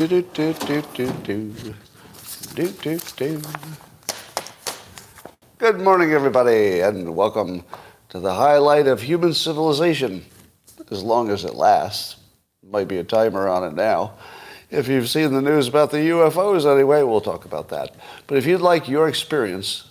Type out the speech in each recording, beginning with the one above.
Do, do, do, do, do. Do, do, do. Good morning, everybody, and welcome to the highlight of human civilization, as long as it lasts. Might be a timer on it now. If you've seen the news about the UFOs anyway, we'll talk about that. But if you'd like your experience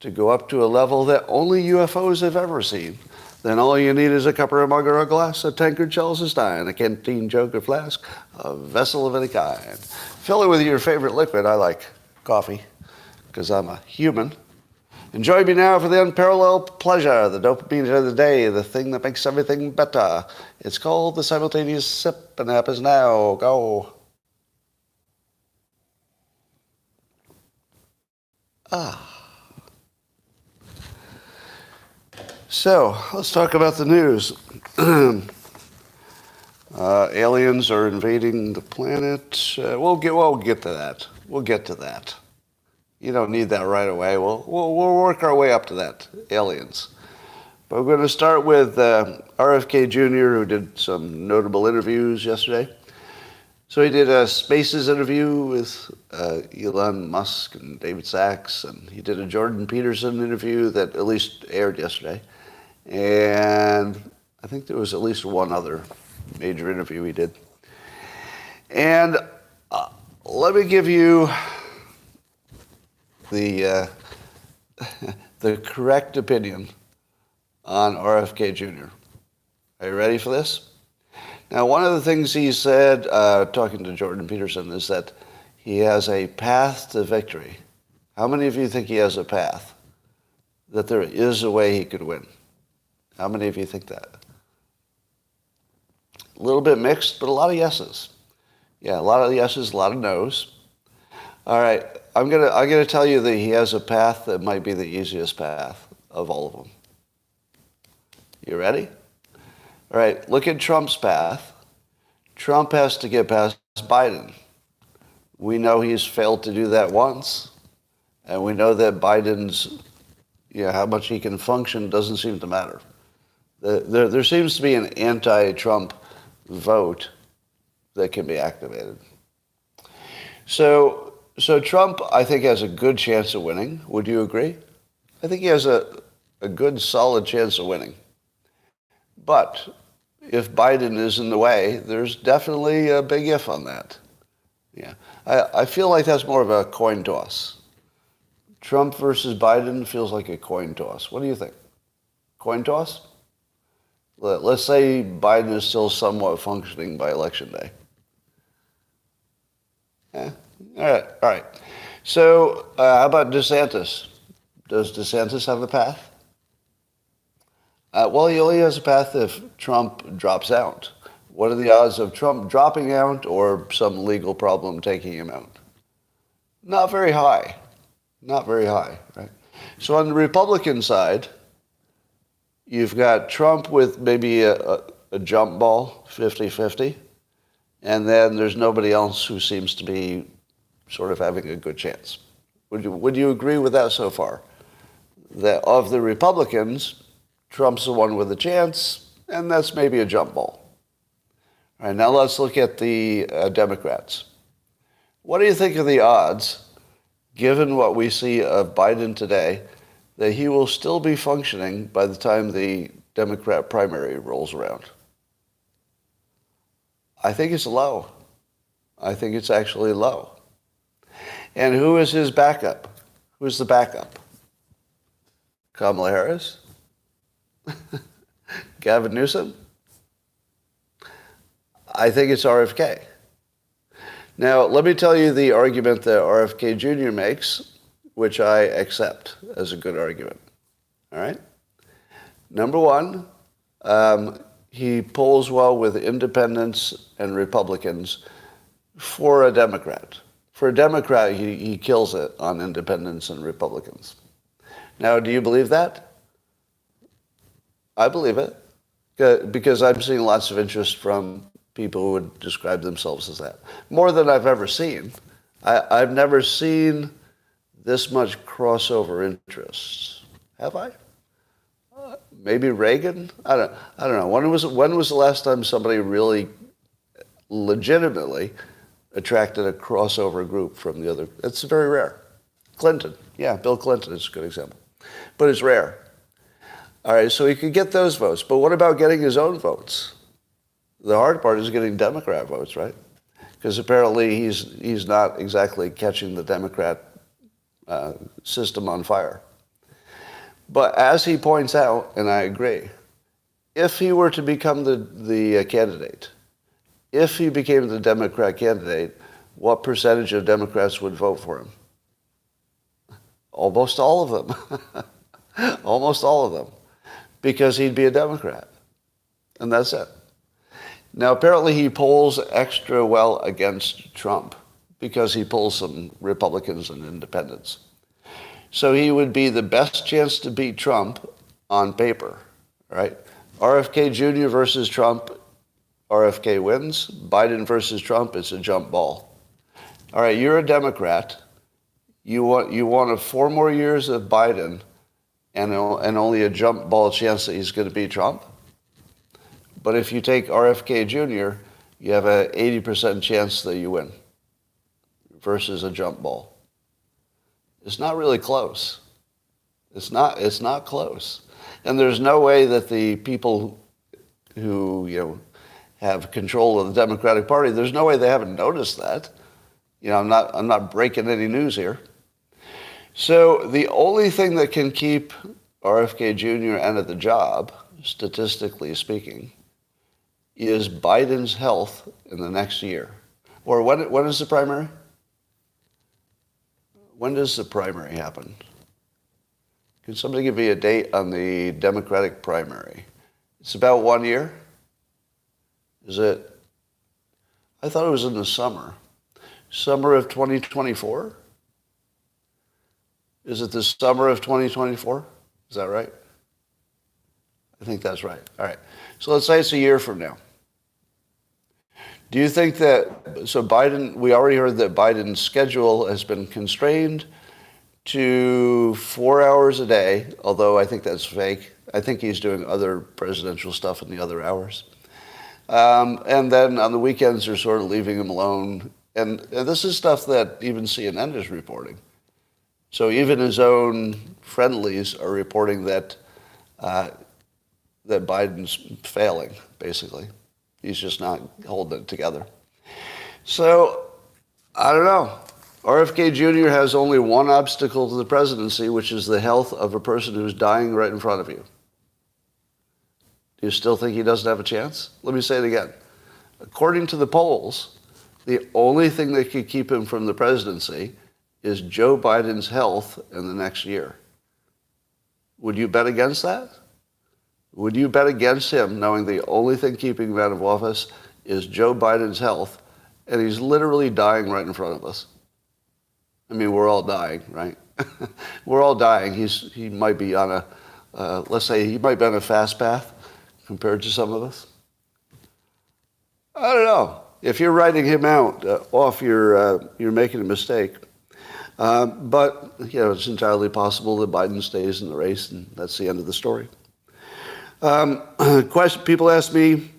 to go up to a level that only UFOs have ever seen, then all you need is a cup or a mug or a glass, a tankard, chalice, a stein, a canteen, jug, or flask, a vessel of any kind. Fill it with your favorite liquid. I like coffee, because I'm a human. And join me now for the unparalleled pleasure, the dopamine of the day, the thing that makes everything better. It's called the simultaneous sip, and happens now. Go. So, let's talk about the news. Aliens are invading the planet. We'll get to that. We'll get to that. You don't need that right away. We'll work our way up to that, aliens. But we're going to start with RFK Jr., who did some notable interviews yesterday. So he did a Spaces interview with Elon Musk and David Sachs, and he did a Jordan Peterson interview that at least aired yesterday. And I think there was at least one other major interview he did. And let me give you the correct opinion on RFK Jr. Are you ready for this? Now, one of the things he said, talking to Jordan Peterson, is that he has a path to victory. How many of you think he has a path? That there is a way he could win? How many of you think that? A little bit mixed, but a lot of yeses. Yeah, a lot of yeses, a lot of no's. All right, I'm gonna tell you that he has a path that might be the easiest path of all of them. You ready? All right, look at Trump's path. Trump has to get past Biden. We know he's failed to do that once, and we know that Biden's, how much he can function doesn't seem to matter. There seems to be an anti-Trump vote that can be activated. So Trump, I think, has a good chance of winning. Would you agree? I think he has a good, solid chance of winning. But if Biden is in the way, there's definitely a big if on that. Yeah, I feel like that's more of a coin toss. Trump versus Biden feels like a coin toss. What do you think? Coin toss? Let's say Biden is still somewhat functioning by Election Day. Yeah. All right. So how about DeSantis? Does DeSantis have a path? Well, he only has a path if Trump drops out. What are the odds of Trump dropping out or some legal problem taking him out? Not very high. Not very high, right? So on the Republican side, you've got Trump with maybe a jump ball, 50-50, and then there's nobody else who seems to be sort of having a good chance. Would you agree with that so far? That of the Republicans, Trump's the one with a chance, and that's maybe a jump ball. All right, now let's look at the Democrats. What do you think of the odds, given what we see of Biden today, that he will still be functioning by the time the Democrat primary rolls around? I think it's low. I think it's actually low. And who is his backup? Who's the backup? Kamala Harris? Gavin Newsom? I think it's RFK. Now, let me tell you the argument that RFK Jr. makes, which I accept as a good argument. All right? Number one, he polls well with independents and Republicans for a Democrat. For a Democrat, he kills it on independents and Republicans. Now, do you believe that? I believe it, because I'm seeing lots of interest from people who would describe themselves as that. More than I've ever seen. I've never seen this much crossover interests. Have I? Maybe Reagan? I don't know. When was the last time somebody really legitimately attracted a crossover group from the other. It's very rare. Clinton, yeah, Bill Clinton is a good example. But it's rare. All right, so he could get those votes. But what about getting his own votes? The hard part is getting Democrat votes, right? Because apparently he's not exactly catching the Democrat system on fire. But as he points out, and I agree, if he were to become the candidate, if he became the Democrat candidate, what percentage of Democrats would vote for him? Almost all of them. Almost all of them. Because he'd be a Democrat. And that's it. Now, apparently he polls extra well against Trump because he polls some Republicans and independents. So he would be the best chance to beat Trump on paper, right? RFK Jr. versus Trump, RFK wins. Biden versus Trump, it's a jump ball. All right, you're a Democrat. You want 4 more years of Biden and only a jump ball chance that he's going to beat Trump? But if you take RFK Jr., you have an 80% chance that you win versus a jump ball. It's not really close. It's not close. And there's no way that the people who have control of the Democratic Party, there's no way they haven't noticed that. I'm not breaking any news here. So the only thing that can keep RFK Jr. out of the job, statistically speaking, is Biden's health in the next year. Or when is the primary? When does the primary happen? Can somebody give me a date on the Democratic primary? It's about 1 year? Is it? I thought it was in the summer. Summer of 2024? Is it the summer of 2024? Is that right? I think that's right. All right. So let's say it's a year from now. Do you think so Biden, we already heard that Biden's schedule has been constrained to 4 hours a day, although I think that's fake. I think he's doing other presidential stuff in the other hours. And then on the weekends, they're sort of leaving him alone. And this is stuff that even CNN is reporting. So even his own friendlies are reporting that Biden's failing, basically. He's just not holding it together. So, I don't know. RFK Jr. has only one obstacle to the presidency, which is the health of a person who's dying right in front of you. Do you still think he doesn't have a chance? Let me say it again. According to the polls, the only thing that could keep him from the presidency is Joe Biden's health in the next year. Would you bet against that? Would you bet against him knowing the only thing keeping him out of office is Joe Biden's health, and he's literally dying right in front of us? I mean, we're all dying, right? We're all dying. He might be on let's say he might be on a fast path compared to some of us. I don't know. If you're writing him out off, you're making a mistake. But it's entirely possible that Biden stays in the race, and that's the end of the story. People ask me,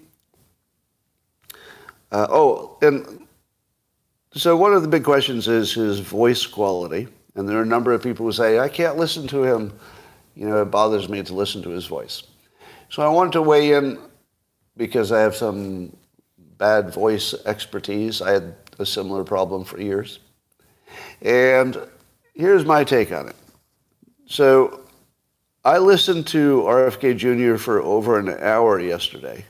and so one of the big questions is his voice quality. And there are a number of people who say, I can't listen to him. It bothers me to listen to his voice. So I wanted to weigh in because I have some bad voice expertise. I had a similar problem for years. And here's my take on it. So I listened to RFK Jr. for over an hour yesterday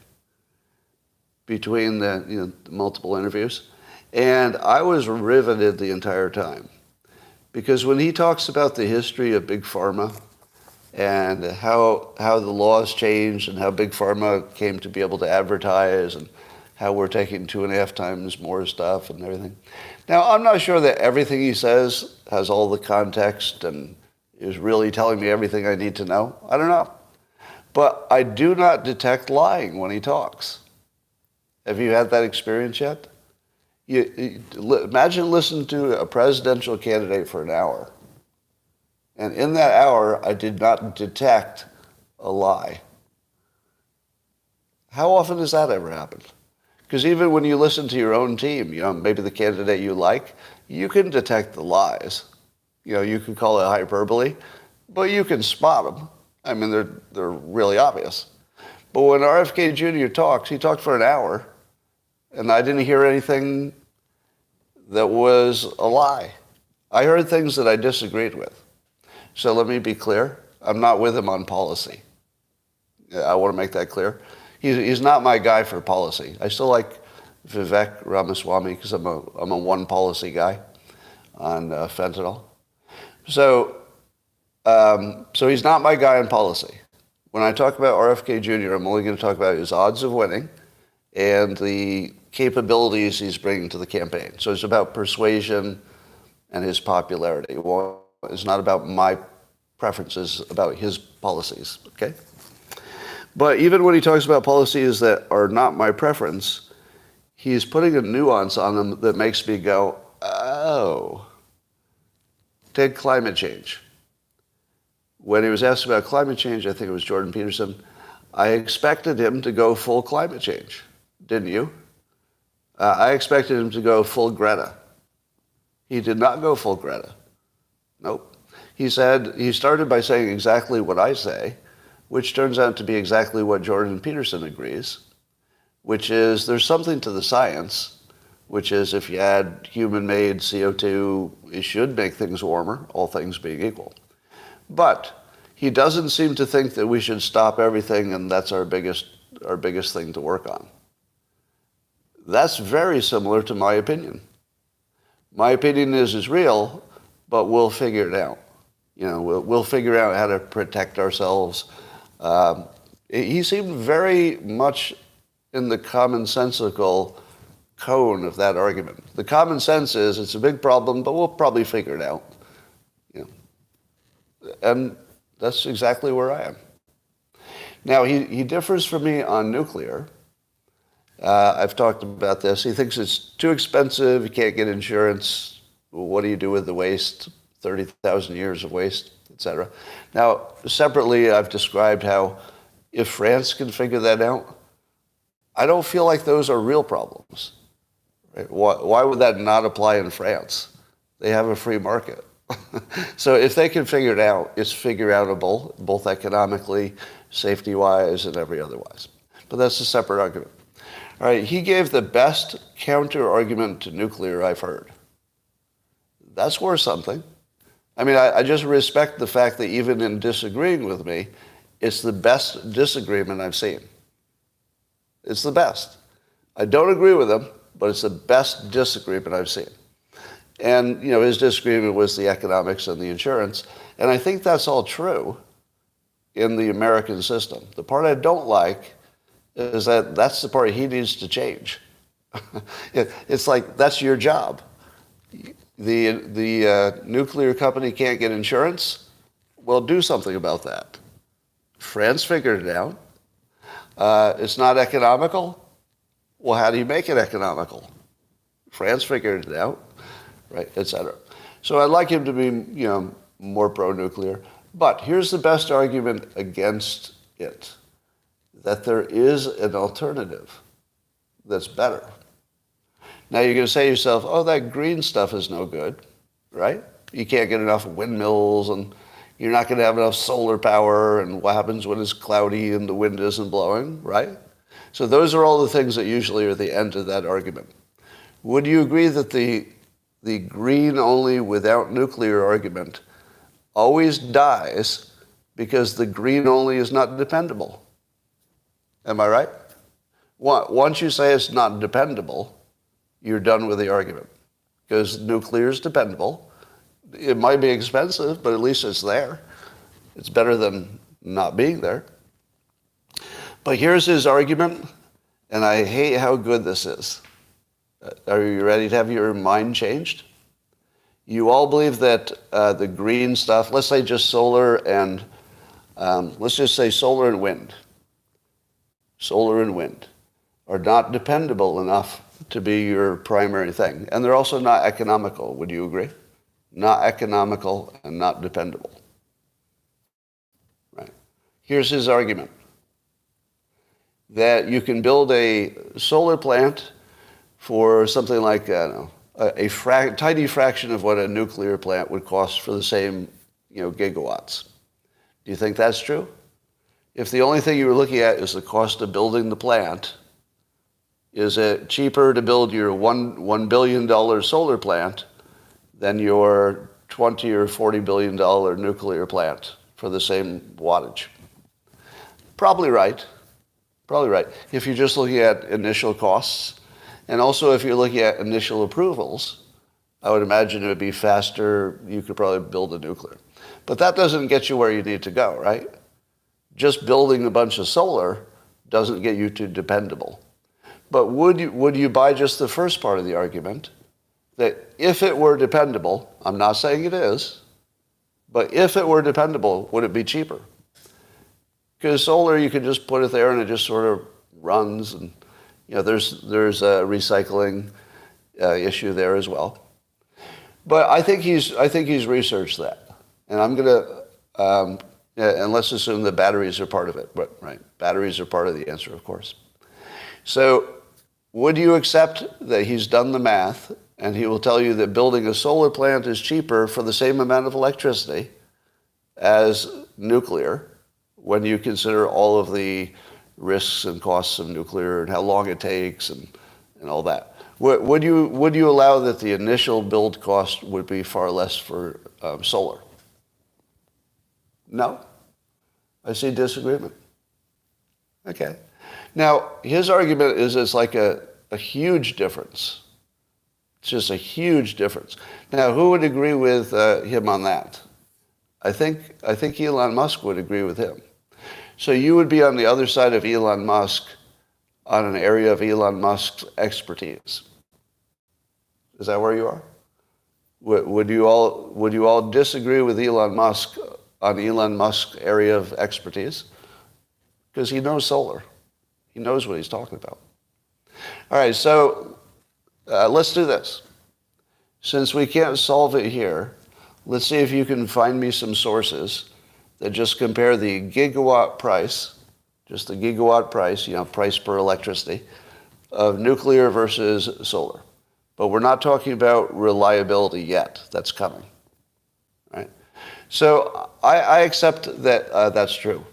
between the multiple interviews. And I was riveted the entire time. Because when he talks about the history of Big Pharma and how the laws changed and how Big Pharma came to be able to advertise and how we're taking 2.5 times more stuff and everything. Now, I'm not sure that everything he says has all the context and is really telling me everything I need to know. I don't know. But I do not detect lying when he talks. Have you had that experience yet? Imagine listening to a presidential candidate for an hour. And in that hour, I did not detect a lie. How often has that ever happened? Because even when you listen to your own team, maybe the candidate you like, you can detect the lies. You can call it hyperbole, but you can spot them. I mean, they're really obvious. But when RFK Jr. talks, he talked for an hour, and I didn't hear anything that was a lie. I heard things that I disagreed with. So let me be clear. I'm not with him on policy. I want to make that clear. He's not my guy for policy. I still like Vivek Ramaswamy because I'm a one policy guy on fentanyl. So he's not my guy on policy. When I talk about RFK Jr., I'm only going to talk about his odds of winning and the capabilities he's bringing to the campaign. So it's about persuasion and his popularity. Well, it's not about my preferences, about his policies, okay? But even when he talks about policies that are not my preference, he's putting a nuance on them that makes me go, oh. Take climate change. When he was asked about climate change, I think it was Jordan Peterson, I expected him to go full climate change. Didn't you? I expected him to go full Greta. He did not go full Greta. Nope. He started by saying exactly what I say, which turns out to be exactly what Jordan Peterson agrees, which is there's something to the science, which is if you add human-made CO2, it should make things warmer, all things being equal. But he doesn't seem to think that we should stop everything and that's our biggest thing to work on. That's very similar to my opinion. My opinion is real, but we'll figure it out. We'll figure out how to protect ourselves. He seemed very much in the commonsensical cone of that argument. The common sense is it's a big problem, but we'll probably figure it out. And that's exactly where I am. Now, he differs from me on nuclear. I've talked about this. He thinks it's too expensive. You can't get insurance. What do you do with the waste? 30,000 years of waste, etc. Now, separately, I've described how if France can figure that out, I don't feel like those are real problems. Right? Why would that not apply in France? They have a free market. So if they can figure it out, it's figure-outable, both economically, safety-wise, and every otherwise. But that's a separate argument. All right, he gave the best counter-argument to nuclear I've heard. That's worth something. I mean, I just respect the fact that even in disagreeing with me, it's the best disagreement I've seen. It's the best. I don't agree with him, but it's the best disagreement I've seen. And, his disagreement was the economics and the insurance. And I think that's all true in the American system. The part I don't like is that that's the part he needs to change. It's like, that's your job. The nuclear company can't get insurance? Well, do something about that. France figured it out. It's not economical? Well, how do you make it economical? France figured it out, right, et cetera. So I'd like him to be, more pro-nuclear. But here's the best argument against it, that there is an alternative that's better. Now you're going to say to yourself, oh, that green stuff is no good, right? You can't get enough windmills, and you're not going to have enough solar power, and what happens when it's cloudy and the wind isn't blowing, right? So those are all the things that usually are the end of that argument. Would you agree that the green only without nuclear argument always dies because the green only is not dependable? Am I right? Once you say it's not dependable, you're done with the argument. Because nuclear is dependable. It might be expensive, but at least it's there. It's better than not being there. But here's his argument, and I hate how good this is. Are you ready to have your mind changed? You all believe that the green stuff, let's say just solar and, let's just say solar and wind. Solar and wind are not dependable enough to be your primary thing. And they're also not economical. Would you agree? Not economical and not dependable. Right. Here's his argument. that you can build a solar plant for something like, I don't know, a tiny fraction of what a nuclear plant would cost for the same, gigawatts. Do you think that's true? If the only thing you were looking at is the cost of building the plant, is it cheaper to build your $1 billion solar plant than your $20 or $40 billion nuclear plant for the same wattage? Probably right. Probably right. If you're just looking at initial costs, and also if you're looking at initial approvals, I would imagine it would be faster. You could probably build a nuclear. But that doesn't get you where you need to go, right? Just building a bunch of solar doesn't get you to dependable. But would you buy just the first part of the argument, that if it were dependable, I'm not saying it is, but if it were dependable, would it be cheaper? Because solar, you can just put it there and it just sort of runs, and there's a recycling issue there as well. But I think he's researched that, and I'm gonna and let's assume that batteries are part of it. But right, batteries are part of the answer, of course. So, would you accept that he's done the math and he will tell you that building a solar plant is cheaper for the same amount of electricity as nuclear, when you consider all of the risks and costs of nuclear and how long it takes and all that? Would you allow that the initial build cost would be far less for solar? No? I see disagreement. Okay. Now, his argument is it's like a huge difference. It's just a huge difference. Now, who would agree with him on that? I think Elon Musk would agree with him. So you would be on the other side of Elon Musk on an area of Elon Musk's expertise. Is that where you are? Would you all disagree with Elon Musk on Elon Musk's area of expertise? Because he knows solar. He knows what he's talking about. All right, so let's do this. Since we can't solve it here, let's see if you can find me some sources that just compare the gigawatt price, just the gigawatt price, price per electricity, of nuclear versus solar. But we're not talking about reliability yet. That's coming. Right? So I accept that that's true.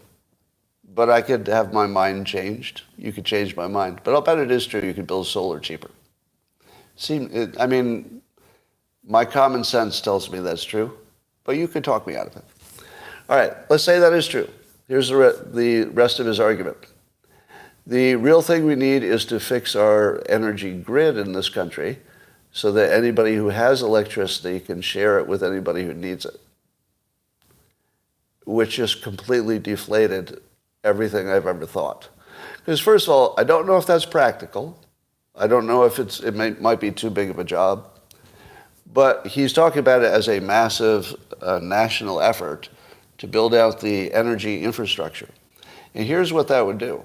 But I could have my mind changed. You could change my mind. But I'll bet it is true you could build solar cheaper. My common sense tells me that's true. But you could talk me out of it. All right, let's say that is true. Here's the rest of his argument. The real thing we need is to fix our energy grid in this country so that anybody who has electricity can share it with anybody who needs it, which just completely deflated everything I've ever thought. Because first of all, I don't know if that's practical. I don't know if it might be too big of a job. But he's talking about it as a massive national effort to build out the energy infrastructure. And here's what that would do.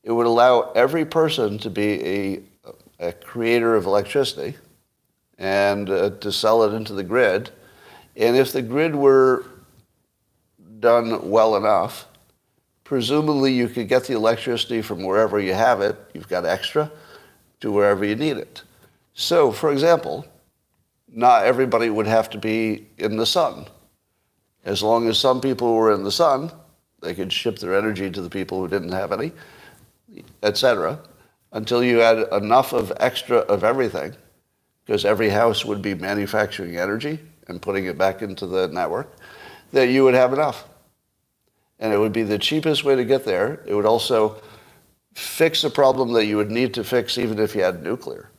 It would allow every person to be a creator of electricity and to sell it into the grid. And if the grid were done well enough, presumably you could get the electricity from wherever you have it, you've got extra, to wherever you need it. So, for example, not everybody would have to be in the sun. As long as some people were in the sun, they could ship their energy to the people who didn't have any, etc., until you had enough of extra of everything, because every house would be manufacturing energy and putting it back into the network, that you would have enough. And it would be the cheapest way to get there. It would also fix a problem that you would need to fix even if you had nuclear.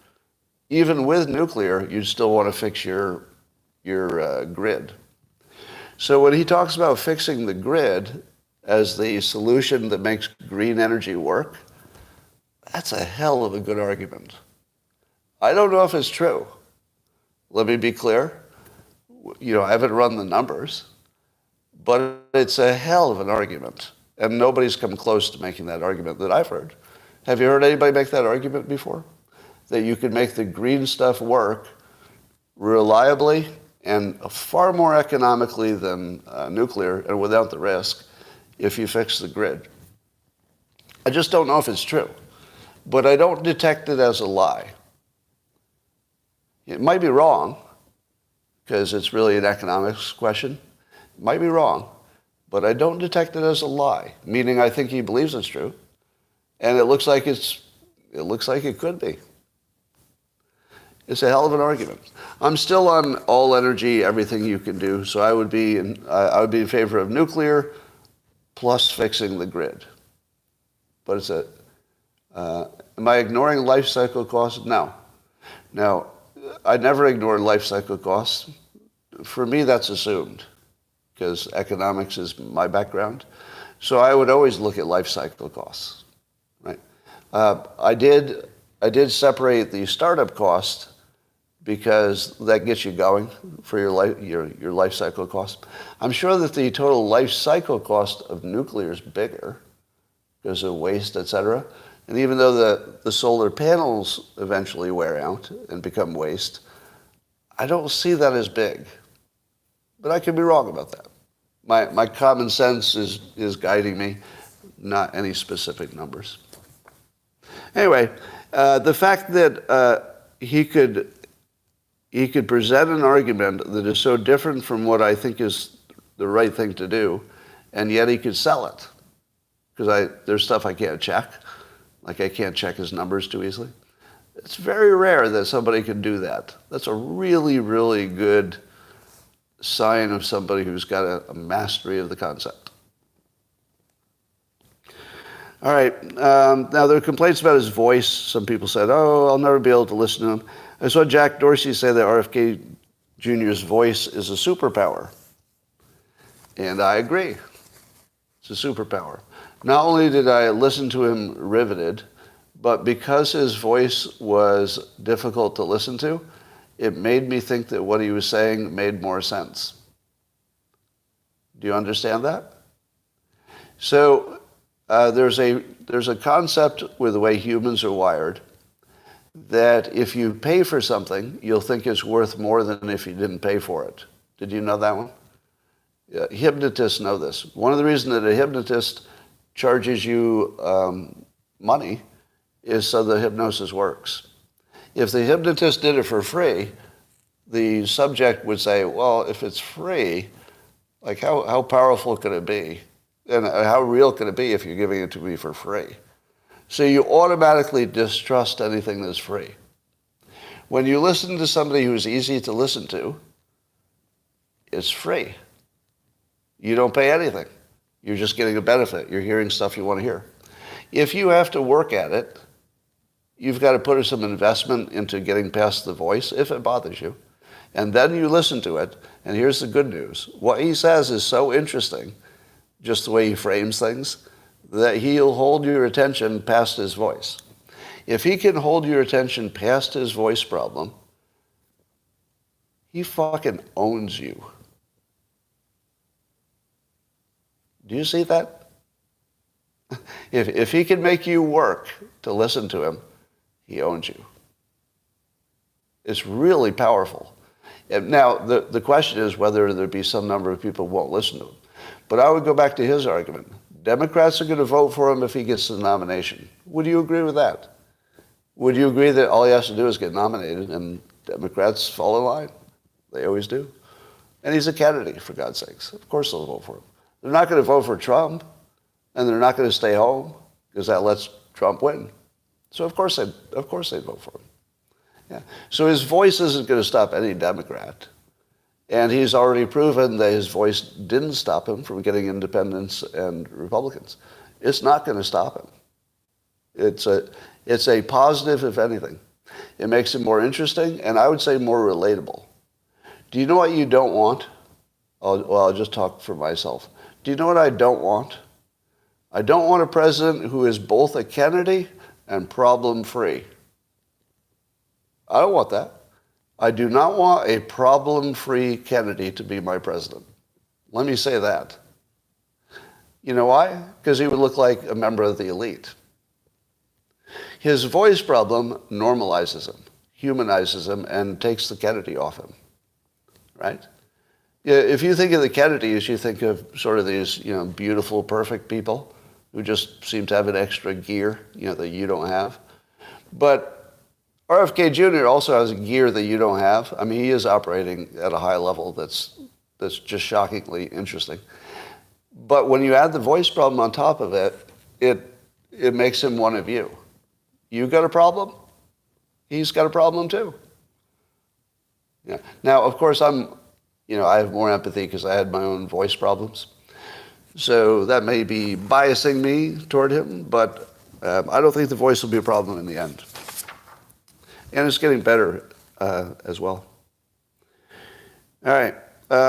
Even with nuclear, you'd still want to fix your grid. So when he talks about fixing the grid as the solution that makes green energy work, that's a hell of a good argument. I don't know if it's true. Let me be clear. I haven't run the numbers, but it's a hell of an argument. And nobody's come close to making that argument that I've heard. Have you heard anybody make that argument before? That you could make the green stuff work reliably and far more economically than nuclear and without the risk if you fix the grid. I just don't know if it's true. But I don't detect it as a lie. It might be wrong, because it's really an economics question. It might be wrong, but I don't detect it as a lie, meaning I think he believes it's true, and it looks like it could be. It's a hell of an argument. I'm still on all energy, everything you can do, so I would be in favor of nuclear plus fixing the grid. But am I ignoring life cycle costs? No. Now, I never ignore life cycle costs. For me, that's assumed, because economics is my background. So I would always look at life cycle costs, right? I did separate the startup cost, because that gets you going for your life cycle cost. I'm sure that the total life cycle cost of nuclear is bigger because of waste, et cetera. And even though the solar panels eventually wear out and become waste, I don't see that as big. But I could be wrong about that. My common sense is guiding me, not any specific numbers. Anyway, the fact that he could present an argument that is so different from what I think is the right thing to do, and yet he could sell it. Because there's stuff I can't check. Like I can't check his numbers too easily. It's very rare that somebody can do that. That's a really, really good sign of somebody who's got a mastery of the concept. All right. Now, there are complaints about his voice. Some people said, I'll never be able to listen to him. I saw Jack Dorsey say that RFK Jr.'s voice is a superpower. And I agree. It's a superpower. Not only did I listen to him riveted, but because his voice was difficult to listen to, it made me think that what he was saying made more sense. Do you understand that? So there's a concept with the way humans are wired that if you pay for something, you'll think it's worth more than if you didn't pay for it. Did you know that one? Hypnotists know this. One of the reasons that a hypnotist charges you money is so the hypnosis works. If the hypnotist did it for free, the subject would say, well, if it's free, like how powerful could it be? And how real could it be if you're giving it to me for free? So you automatically distrust anything that's free. When you listen to somebody who's easy to listen to, it's free. You don't pay anything. You're just getting a benefit. You're hearing stuff you want to hear. If you have to work at it, you've got to put some investment into getting past the voice, if it bothers you. And then you listen to it, and here's the good news. What he says is so interesting, just the way he frames things, that he'll hold your attention past his voice. If he can hold your attention past his voice problem, he fucking owns you. Do you see that? If he can make you work to listen to him, he owns you. It's really powerful. And now, the question is whether there be some number of people who won't listen to him. But I would go back to his argument. Democrats are going to vote for him if he gets the nomination. Would you agree with that? Would you agree that all he has to do is get nominated and Democrats fall in line? They always do. And he's a candidate, for God's sakes. Of course they'll vote for him. They're not going to vote for Trump, and they're not going to stay home because that lets Trump win. So of course they'd vote for him. Yeah. So his voice isn't going to stop any Democrat. And he's already proven that his voice didn't stop him from getting independents and Republicans. It's not going to stop him. It's a positive, if anything. It makes it more interesting, and I would say more relatable. Do you know what you don't want? I'll just talk for myself. Do you know what I don't want? I don't want a president who is both a Kennedy and problem-free. I don't want that. I do not want a problem-free Kennedy to be my president. Let me say that. You know why? Because he would look like a member of the elite. His voice problem normalizes him, humanizes him, and takes the Kennedy off him, right? If you think of the Kennedys, you think of sort of these, beautiful, perfect people. who just seem to have an extra gear, that you don't have. But RFK Jr. also has a gear that you don't have. I mean, he is operating at a high level that's just shockingly interesting. But when you add the voice problem on top of it, it makes him one of you. You got a problem? He's got a problem too. Yeah. Now, of course, I have more empathy because I had my own voice problems. So that may be biasing me toward him, but I don't think the voice will be a problem in the end. And it's getting better as well. All right.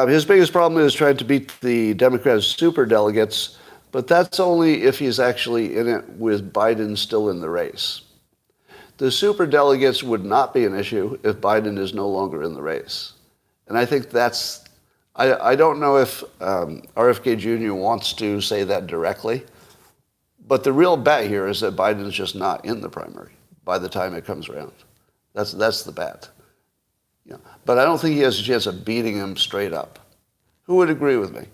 His biggest problem is trying to beat the Democratic superdelegates, but that's only if he's actually in it with Biden still in the race. The superdelegates would not be an issue if Biden is no longer in the race. And I think that's, I don't know if RFK Jr. wants to say that directly, but the real bet here is that Biden's just not in the primary by the time it comes around. That's the bet. Yeah. But I don't think he has a chance of beating him straight up. Who would agree with me?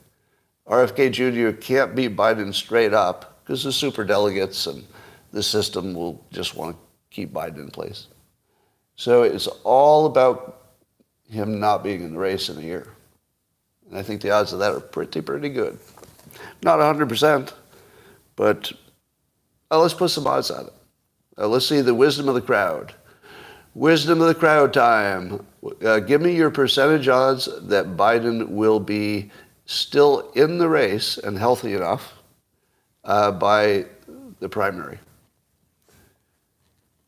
RFK Jr. can't beat Biden straight up because the superdelegates and the system will just want to keep Biden in place. So it's all about him not being in the race in a year. And I think the odds of that are pretty good. Not 100%, but let's put some odds on it. Let's see the wisdom of the crowd. Wisdom of the crowd time. Give me your percentage odds that Biden will be still in the race and healthy enough by the primary.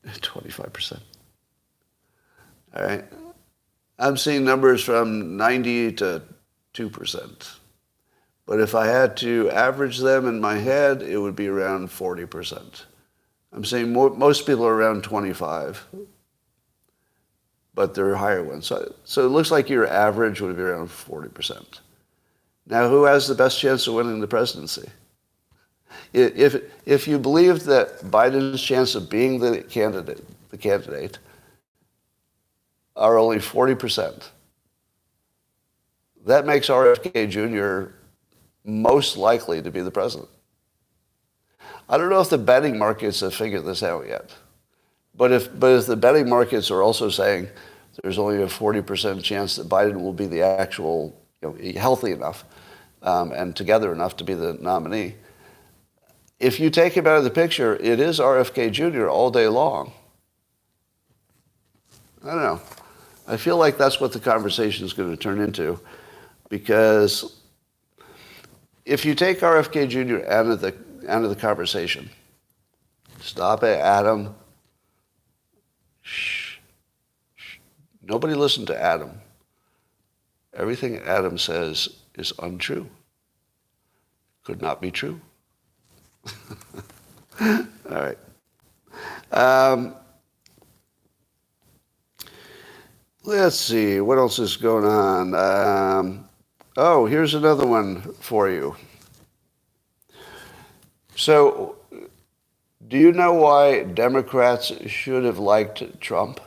25%. All right. I'm seeing numbers from 90 to 2%. But if I had to average them in my head, it would be around 40%. I'm saying most people are around 25, but there are higher ones. So it looks like your average would be around 40%. Now, who has the best chance of winning the presidency? If you believe that Biden's chance of being the candidate are only 40%, that makes RFK Jr. most likely to be the president. I don't know if the betting markets have figured this out yet, but if the betting markets are also saying there's only a 40% chance that Biden will be the actual, healthy enough and together enough to be the nominee, if you take him out of the picture, it is RFK Jr. all day long. I don't know. I feel like that's what the conversation is going to turn into, because if you take RFK Jr. out of the conversation, stop it, Adam. Shh. Nobody listen to Adam. Everything Adam says is untrue. Could not be true. All right. Let's see. What else is going on? Here's another one for you. So, do you know why Democrats should have liked Trump?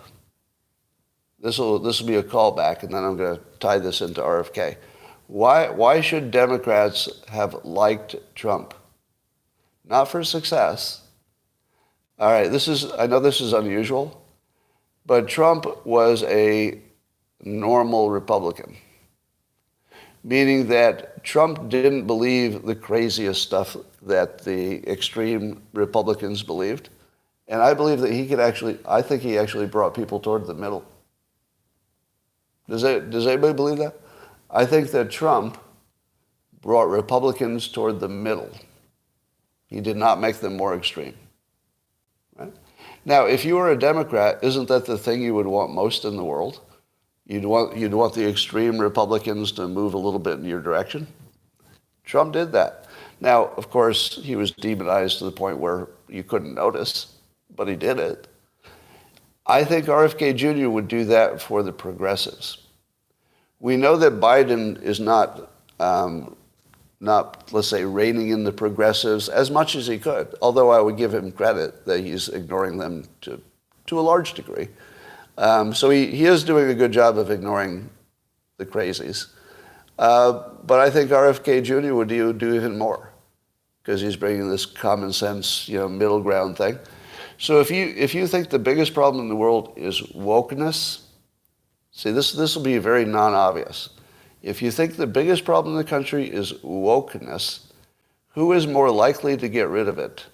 This will be a callback, and then I'm going to tie this into RFK. Why should Democrats have liked Trump? Not for success. All right, I know this is unusual, but Trump was a normal Republican, meaning that Trump didn't believe the craziest stuff that the extreme Republicans believed. And I believe that I think he actually brought people toward the middle. Does anybody believe that? I think that Trump brought Republicans toward the middle. He did not make them more extreme. Right? Now, if you were a Democrat, isn't that the thing you would want most in the world? You'd want the extreme Republicans to move a little bit in your direction. Trump did that. Now, of course, he was demonized to the point where you couldn't notice, but he did it. I think RFK Jr. would do that for the progressives. We know that Biden is not, let's say, reining in the progressives as much as he could, although I would give him credit that he's ignoring them to a large degree. So he is doing a good job of ignoring the crazies. But I think RFK Jr. would do even more. because he's bringing this common sense, middle ground thing. So if you think the biggest problem in the world is wokeness, see, this will be very non-obvious. If you think the biggest problem in the country is wokeness, who is more likely to get rid of it?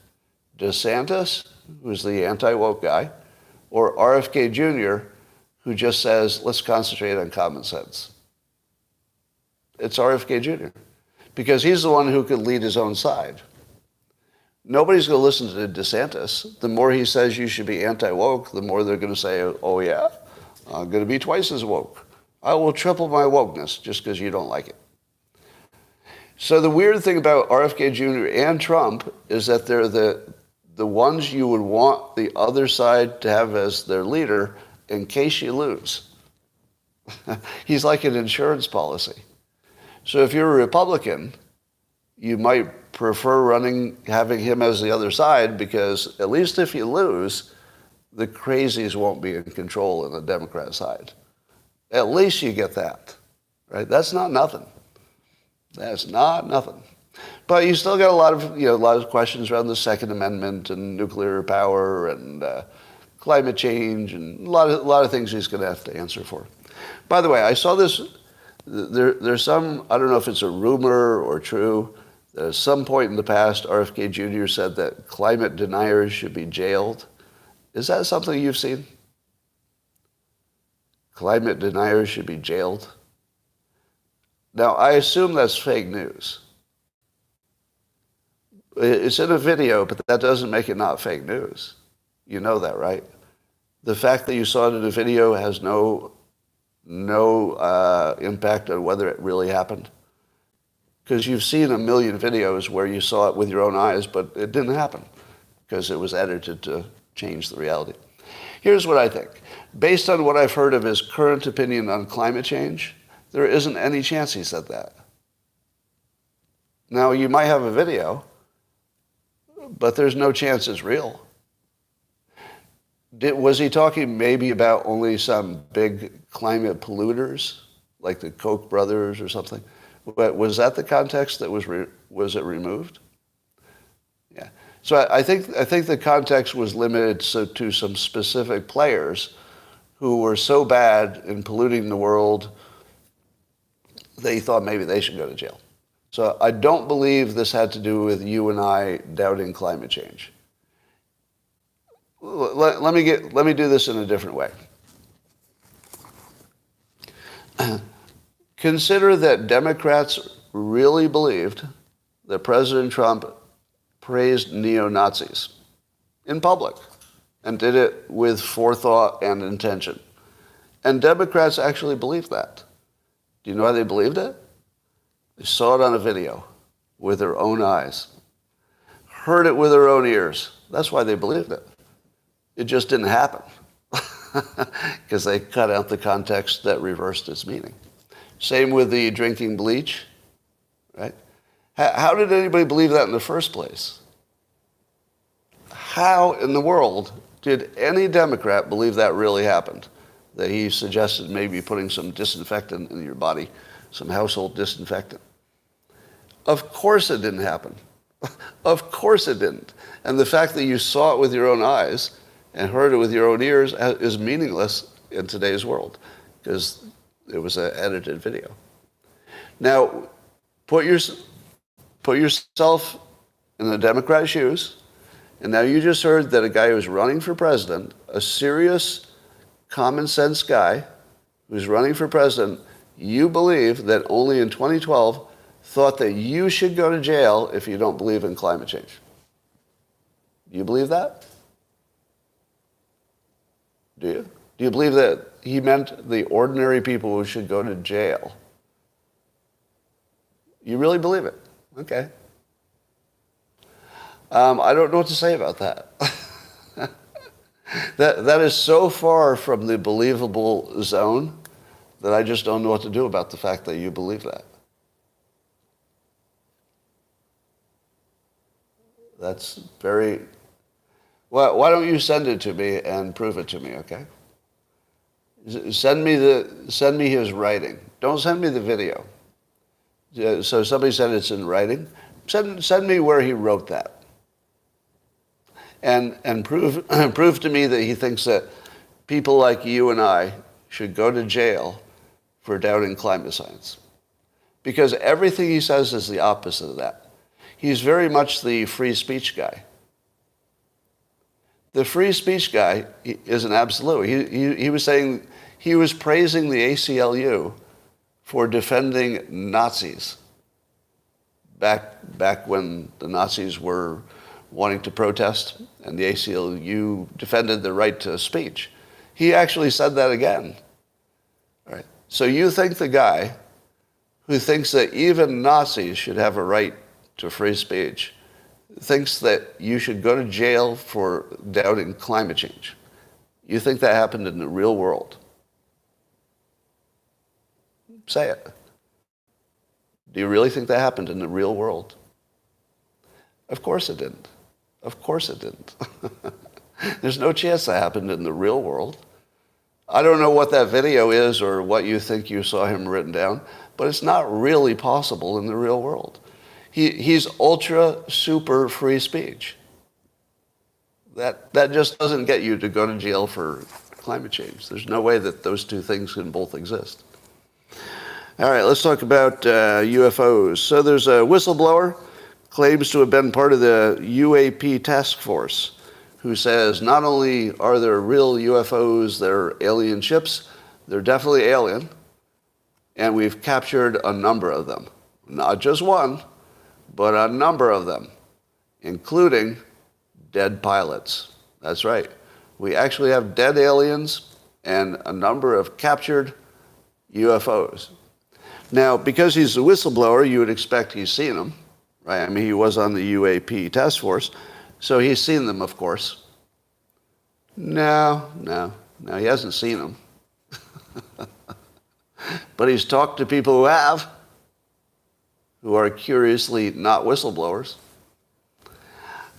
DeSantis, who's the anti-woke guy, or RFK Jr., who just says, let's concentrate on common sense? It's RFK Jr., because he's the one who could lead his own side. Nobody's going to listen to DeSantis. The more he says you should be anti-woke, the more they're going to say, oh yeah, I'm going to be twice as woke. I will triple my wokeness just because you don't like it. So the weird thing about RFK Jr. and Trump is that they're the ones you would want the other side to have as their leader in case you lose. He's like an insurance policy. So if you're a Republican, you might prefer having him as the other side, because at least if you lose, the crazies won't be in control on the Democrat side. At least you get that, right? That's not nothing. That's not nothing. But you still got a lot of questions around the Second Amendment and nuclear power and climate change and a lot of things he's going to have to answer for. By the way, I saw this. There's some, I don't know if it's a rumor or true, that at some point in the past, RFK Jr. said that climate deniers should be jailed. Is that something you've seen? Climate deniers should be jailed? Now, I assume that's fake news. It's in a video, but that doesn't make it not fake news. You know that, right? The fact that you saw it in a video has no impact on whether it really happened. Because you've seen a million videos where you saw it with your own eyes, but it didn't happen because it was edited to change the reality. Here's what I think. Based on what I've heard of his current opinion on climate change, there isn't any chance he said that. Now, you might have a video, but there's no chance it's real. Was he talking maybe about only some big climate polluters, like the Koch brothers or something? But was that the context that was it removed? Yeah. So I think the context was limited to some specific players who were so bad in polluting the world, they thought maybe they should go to jail. So I don't believe this had to do with you and I doubting climate change. Let me do this in a different way. Consider that Democrats really believed that President Trump praised neo-Nazis in public and did it with forethought and intention. And Democrats actually believed that. Do you know why they believed it? They saw it on a video with their own eyes, heard it with their own ears. That's why they believed it. It just didn't happen because they cut out the context that reversed its meaning. Same with the drinking bleach, right? How did anybody believe that in the first place? How in the world did any Democrat believe that really happened? That he suggested maybe putting some disinfectant in your body, some household disinfectant. Of course it didn't happen. Of course it didn't. And the fact that you saw it with your own eyes and heard it with your own ears is meaningless in today's world because it was an edited video. Now, put yourself in the Democrat shoes, and now you just heard that a guy who's running for president, a serious, common sense guy who's running for president, you believe that only in 2012 thought that you should go to jail if you don't believe in climate change. Do you believe that? Do you? Do you believe that he meant the ordinary people who should go to jail? You really believe it? Okay. I don't know what to say about that. That is so far from the believable zone that I just don't know what to do about the fact that you believe that. That's very... Well, why don't you send it to me and prove it to me, okay? Send me his writing. Don't send me the video. So somebody said it's in writing. Send me where he wrote that. And prove to me that he thinks that people like you and I should go to jail for doubting climate science. Because everything he says is the opposite of that. He's very much the free speech guy. The free speech guy is an absolute. He was saying, he was praising the ACLU for defending Nazis back when the Nazis were wanting to protest and the ACLU defended the right to speech. He actually said that again. All right. So you think the guy who thinks that even Nazis should have a right to free speech thinks that you should go to jail for doubting climate change. You think that happened in the real world? Say it. Do you really think that happened in the real world? Of course it didn't. Of course it didn't. There's no chance that happened in the real world. I don't know what that video is or what you think you saw him written down, but it's not really possible in the real world. He's ultra, super free speech. That just doesn't get you to go to jail for climate change. There's no way that those two things can both exist. All right, let's talk about UFOs. So there's a whistleblower, claims to have been part of the UAP task force, who says not only are there real UFOs, they're alien ships, they're definitely alien, and we've captured a number of them. Not just one, but a number of them, including dead pilots. That's right. We actually have dead aliens and a number of captured UFOs. Now, because he's a whistleblower, you would expect he's seen them, right? I mean, he was on the UAP task force, so he's seen them, of course. No, he hasn't seen them. But he's talked to people who have, who are curiously not whistleblowers.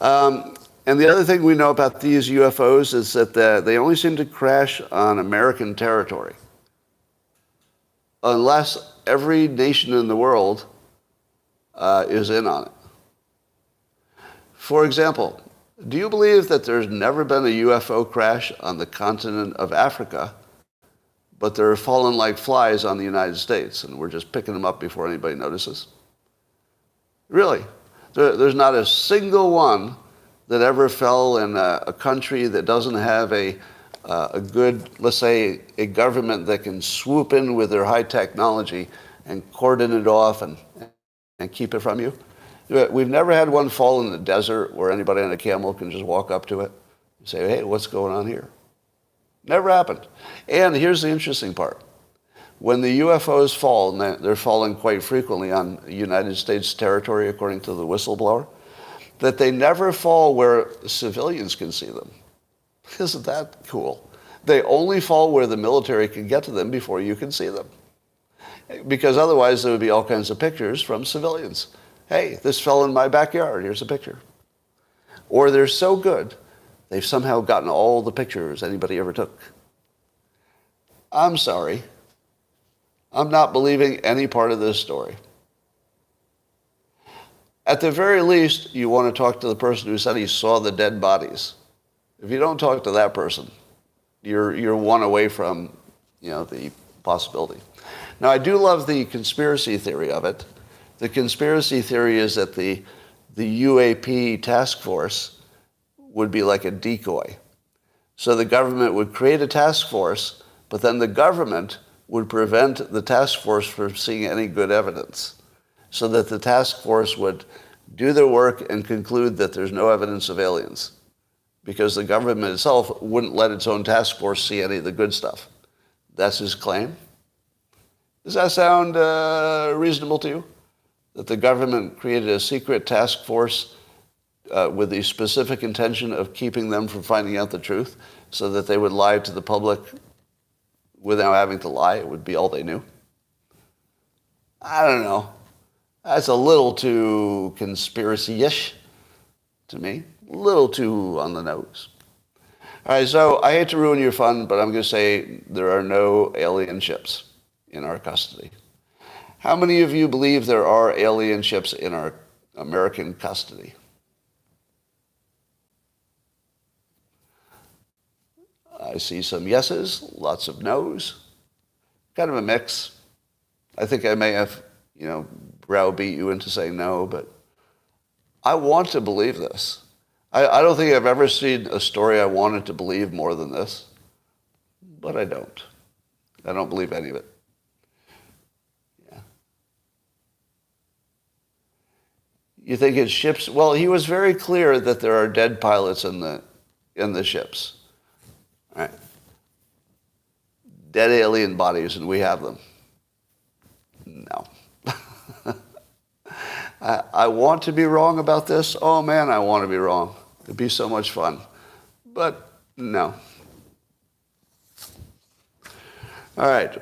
And the other thing we know about these UFOs is that they only seem to crash on American territory, unless every nation in the world is in on it. For example, do you believe that there's never been a UFO crash on the continent of Africa, but they're falling like flies on the United States, and we're just picking them up before anybody notices? Really? There's not a single one that ever fell in a country that doesn't have a good, let's say, a government that can swoop in with their high technology and cordon it off and keep it from you. We've never had one fall in the desert where anybody on a camel can just walk up to it and say, hey, what's going on here? Never happened. And here's the interesting part. When the UFOs fall, and they're falling quite frequently on United States territory, according to the whistleblower, that they never fall where civilians can see them. Isn't that cool? They only fall where the military can get to them before you can see them. Because otherwise there would be all kinds of pictures from civilians. Hey, this fell in my backyard, here's a picture. Or they're so good, they've somehow gotten all the pictures anybody ever took. I'm sorry. I'm not believing any part of this story. At the very least, you want to talk to the person who said he saw the dead bodies. If you don't talk to that person, you're one away from, the possibility. Now, I do love the conspiracy theory of it. The conspiracy theory is that the UAP task force would be like a decoy. So the government would create a task force, but then the government would prevent the task force from seeing any good evidence, so that the task force would do their work and conclude that there's no evidence of aliens, because the government itself wouldn't let its own task force see any of the good stuff. That's his claim. Does that sound reasonable to you? That the government created a secret task force with the specific intention of keeping them from finding out the truth, so that they would lie to the public without having to lie? It would be all they knew. I don't know. That's a little too conspiracy-ish to me. A little too on the nose. All right, so I hate to ruin your fun, but I'm going to say there are no alien ships in our custody. How many of you believe there are alien ships in our American custody. I see some yeses, lots of nos, kind of a mix. I think I may have, browbeat you into saying no, but I want to believe this. I don't think I've ever seen a story I wanted to believe more than this, but I don't. I don't believe any of it. Yeah. You think it's ships? Well, he was very clear that there are dead pilots in the ships. All right. Dead alien bodies, and we have them. No. I want to be wrong about this. Oh, man, I want to be wrong. It'd be so much fun. But no. All right.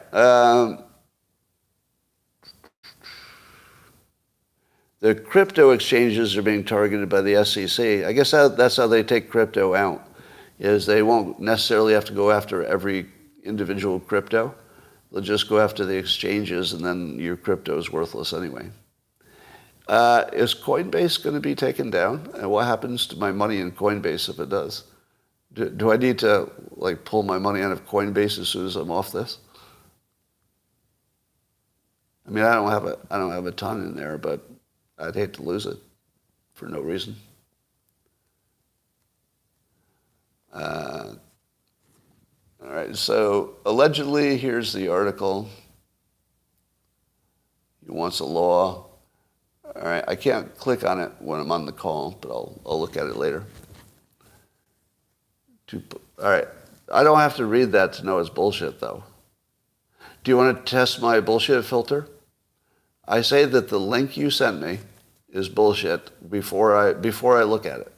The crypto exchanges are being targeted by the SEC. I guess that's how they take crypto out, is they won't necessarily have to go after every individual crypto. They'll just go after the exchanges, and then your crypto is worthless anyway. Is Coinbase going to be taken down? And what happens to my money in Coinbase if it does? Do I need to pull my money out of Coinbase as soon as I'm off this? I mean, I don't have a ton in there, but I'd hate to lose it for no reason. All right, so allegedly, here's the article. He wants a law. All right, I can't click on it when I'm on the call, but I'll look at it later. All right, I don't have to read that to know it's bullshit, though. Do you want to test my bullshit filter? I say that the link you sent me is bullshit before I look at it.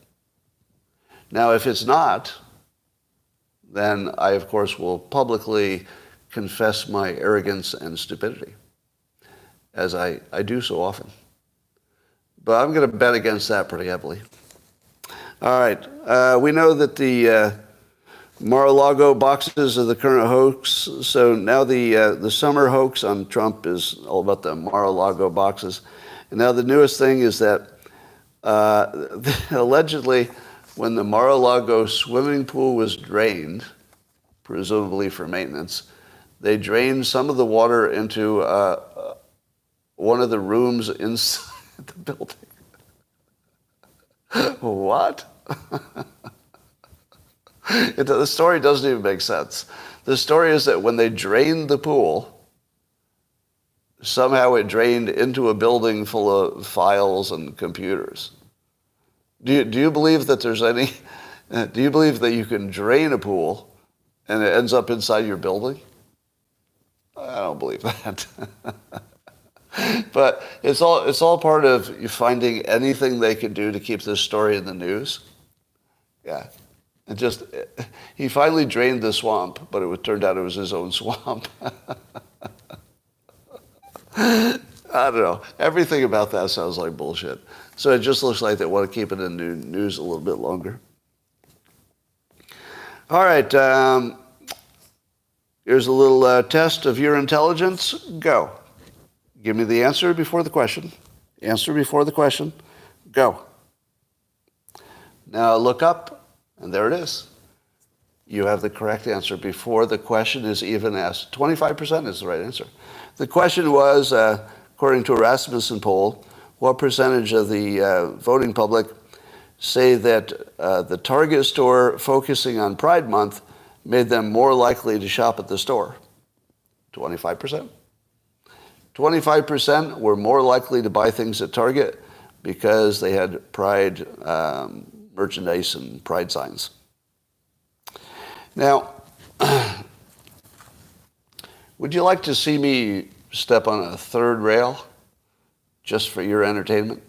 Now, if it's not, then I, of course, will publicly confess my arrogance and stupidity, as I do so often. But I'm going to bet against that pretty heavily. All right. We know that the Mar-A-Lago boxes are the current hoax. So now the summer hoax on Trump is all about the Mar-A-Lago boxes. And now the newest thing is that allegedly when the Mar-A-Lago swimming pool was drained, presumably for maintenance, they drained some of the water into one of the rooms inside the building. What? The story doesn't even make sense. The story is that when they drained the pool, somehow it drained into a building full of files and computers. Do you believe that there's any? Do you believe that you can drain a pool and it ends up inside your building? I don't believe that. But it's all part of finding anything they can do to keep this story in the news. Yeah. He finally drained the swamp, but it turned out it was his own swamp. I don't know. Everything about that sounds like bullshit. So it just looks like they want to keep it in the news a little bit longer. All right. Here's a little test of your intelligence. Go. Give me the answer before the question. Answer before the question. Go. Now look up, and there it is. You have the correct answer before the question is even asked. 25% is the right answer. The question was, according to a Rasmussen poll, what percentage of the voting public say that the Target store focusing on Pride Month made them more likely to shop at the store? 25%. 25% were more likely to buy things at Target because they had Pride merchandise and Pride signs. Now, would you like to see me step on a third rail just for your entertainment?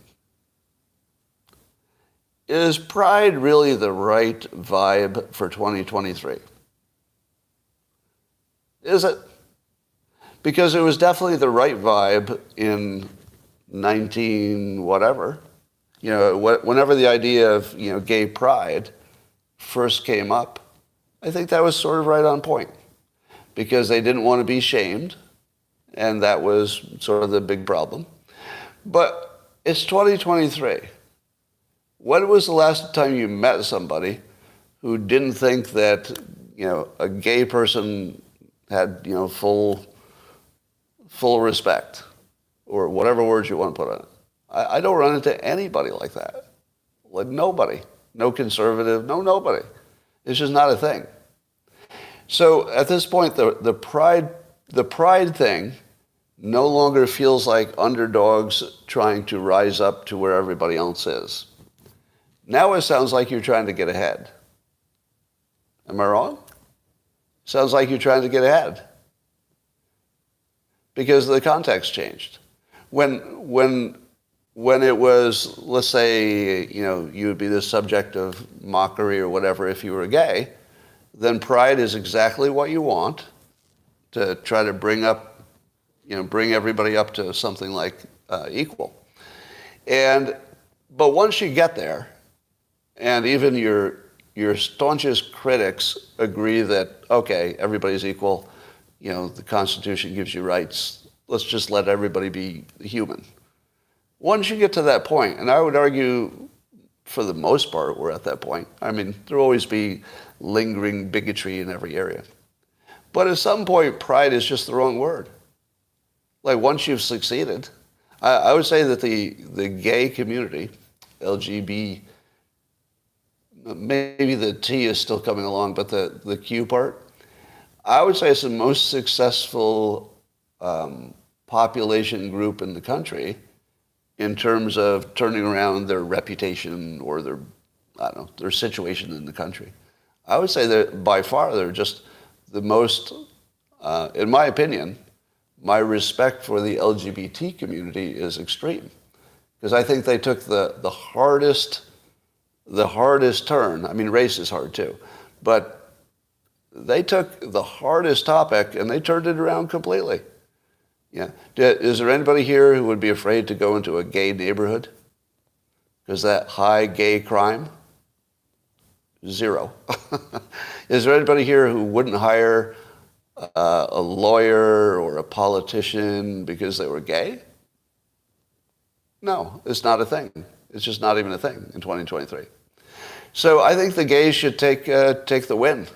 Is Pride really the right vibe for 2023? Is it? Because it was definitely the right vibe in 19 whatever. Whenever the idea of, gay pride first came up, I think that was sort of right on point. Because they didn't want to be shamed, and that was sort of the big problem. But It's 2023. When was the last time you met somebody who didn't think that, a gay person had, full respect, or whatever words you want to put on it? I don't run into anybody like that. Like nobody. No conservative, no nobody. It's just not a thing. So at this point, the pride thing no longer feels like underdogs trying to rise up to where everybody else is. Now it sounds like you're trying to get ahead. Am I wrong? Sounds like you're trying to get ahead. Because the context changed. When it was, let's say, you would be the subject of mockery or whatever if you were gay, then pride is exactly what you want to try to bring everybody up to something like equal. But once you get there, and even your staunchest critics agree that, okay, everybody's equal, the Constitution gives you rights, let's just let everybody be human. Once you get to that point, and I would argue for the most part we're at that point. I mean, there'll always be lingering bigotry in every area. But at some point, pride is just the wrong word. Like once you've succeeded, I would say that the gay community, LGB, maybe the T is still coming along, but the Q part, I would say it's the most successful population group in the country in terms of turning around their reputation or their situation in the country. I would say that by far they're just the most, in my opinion, my respect for the LGBT community is extreme. Because I think they took the hardest turn. I mean, race is hard too. But they took the hardest topic and they turned it around completely. Yeah. Is there anybody here who would be afraid to go into a gay neighborhood? Because that high gay crime? Zero. Is there anybody here who wouldn't hire a lawyer or a politician because they were gay? No, it's not a thing. It's just not even a thing in 2023. So I think the gays should take the win.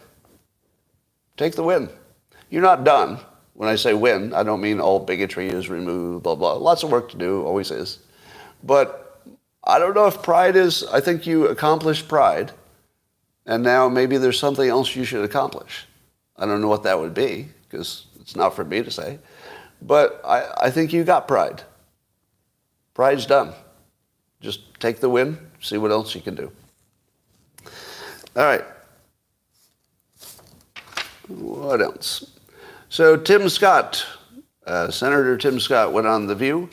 Take the win. You're not done. When I say win, I don't mean all bigotry is removed, blah, blah. Lots of work to do, always is. But I don't know if pride is, I think you accomplished pride, and now maybe there's something else you should accomplish. I don't know what that would be, because it's not for me to say. But I think you got pride. Pride's done. Just take the win, see what else you can do. All right. What else? So Tim Scott, Senator Tim Scott went on The View,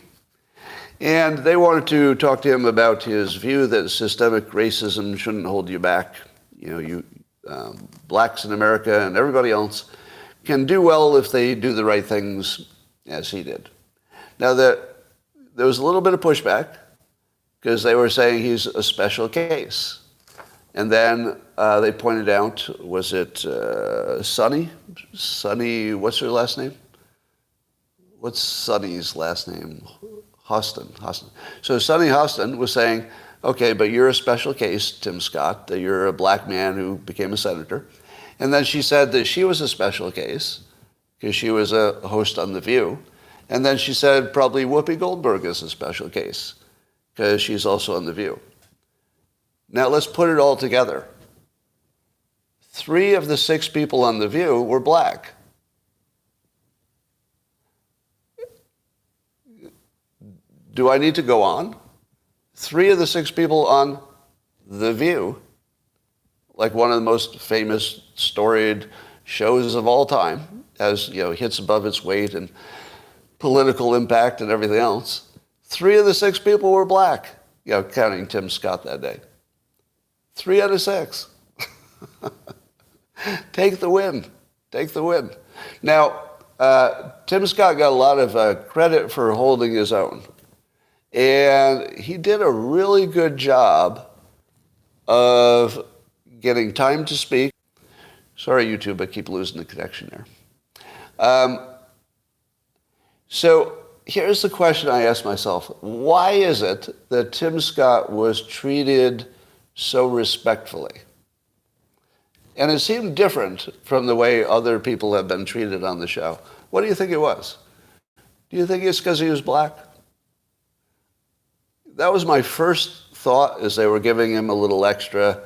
and they wanted to talk to him about his view that systemic racism shouldn't hold you back. Blacks in America and everybody else can do well if they do the right things as he did. Now, there was a little bit of pushback because they were saying he's a special case. And then they pointed out, was it Sonny? Sonny, what's her last name? What's Sonny's last name? Hostin. So Sonny Hostin was saying, okay, but you're a special case, Tim Scott, that you're a black man who became a senator. And then she said that she was a special case because she was a host on The View. And then she said probably Whoopi Goldberg is a special case because she's also on The View. Now let's put it all together. 3 of the 6 people on The View were black. Do I need to go on? 3 of the 6 people on The View, like one of the most famous, storied shows of all time, as hits above its weight and political impact and everything else. 3 of the 6 people were black, counting Tim Scott that day. 3 out of 6. Take the win. Take the win. Now, Tim Scott got a lot of credit for holding his own. And he did a really good job of getting time to speak. Sorry, YouTube, I keep losing the connection there. So here's the question I ask myself. Why is it that Tim Scott was treated so respectfully? And it seemed different from the way other people have been treated on the show. What do you think it was? Do you think it's because he was black? That was my first thought, as they were giving him a little extra